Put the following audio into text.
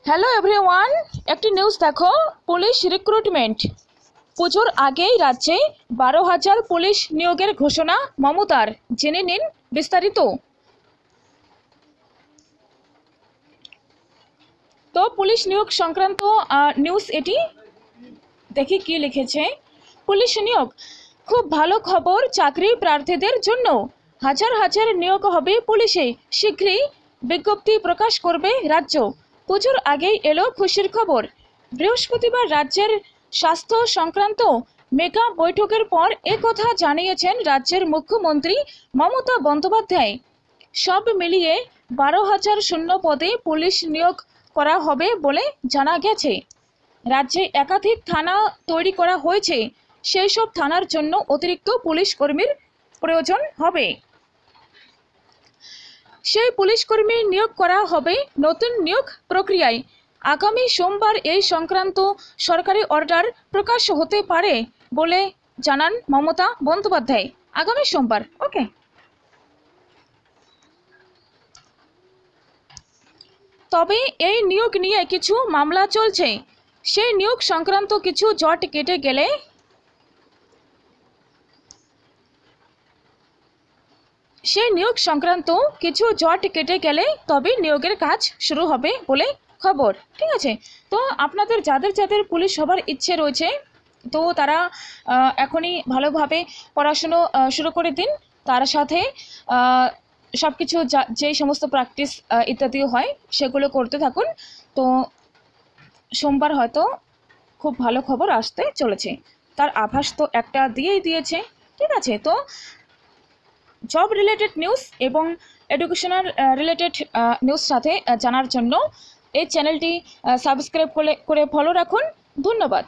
Hello everyone, একটি news দেখো। Police recruitment. পুজোর আগেই রাজ্যে 12,000 পুলিশ নিয়োগের ঘোষণা মমতার। জেনে নিন বিস্তারিত। তো পুলিশ নিয়োগ সংক্রান্ত নিউজ এটি। দেখি কি লিখেছে। পুলিশ নিয়োগ খুব ভালো খবর চাকরি প্রার্থীদের জন্য। হাজার হাজার নিয়োগ হবে পুলিশে। শীঘ্রই বিজ্ঞপ্তি প্রকাশ করবে রাজ্য। পুজোর আগেই এলো খুশির খবর। বৃহস্পতিবার রাজ্যের স্বাস্থ্য সংক্রান্ত মেগা বৈঠকের পর একথা জানিয়েছেন রাজ্যের মুখ্যমন্ত্রী মমতা বন্দ্যোপাধ্যায়। সব মিলিয়ে 12,000 শূন্য পদে পুলিশ নিয়োগ করা হবে বলে জানা গেছে। রাজ্যে একাধিক থানা তৈরি করা হয়েছে। সেই সব থানার জন্য অতিরিক্ত পুলিশ কর্মীর প্রয়োজন হবে। সেই পুলিশ কর্মী নিয়োগ করা হবে নতুন নিয়োগ প্রক্রিয়ায়। আগামী সোমবার এই সংক্রান্ত সরকারি অর্ডার প্রকাশ হতে পারে বলে জানান মমতা বন্দ্যোপাধ্যায়। আগামী সোমবার। ওকে। তবে এই নিয়োগ নিয়ে কিছু মামলা চলছে। সেই নিয়োগ সংক্রান্ত কিছু জট কেটে গেলে তবে নিয়োগের কাজ শুরু হবে বলে খবর। ঠিক আছে। তো আপনাদের যাদের যাদের পুলিশ হবার ইচ্ছে রয়েছে, তো তারা এখনই ভালোভাবে পড়াশুনো শুরু করে দিন। তার সাথে সব কিছু যেই সমস্ত প্র্যাকটিস ইত্যাদি হয় সেগুলো করতে থাকুন। তো সোমবার হয়তো খুব ভালো খবর আসতে চলেছে। তার আভাস তো একটা দিয়েই দিয়েছে। ঠিক আছে। তো জব রিলেটেড নিউজ এবং এডুকেশনাল রিলেটেড নিউজ সাথে জানার জন্য এই চ্যানেলটি সাবস্ক্রাইব করে ফলো রাখুন। ধন্যবাদ।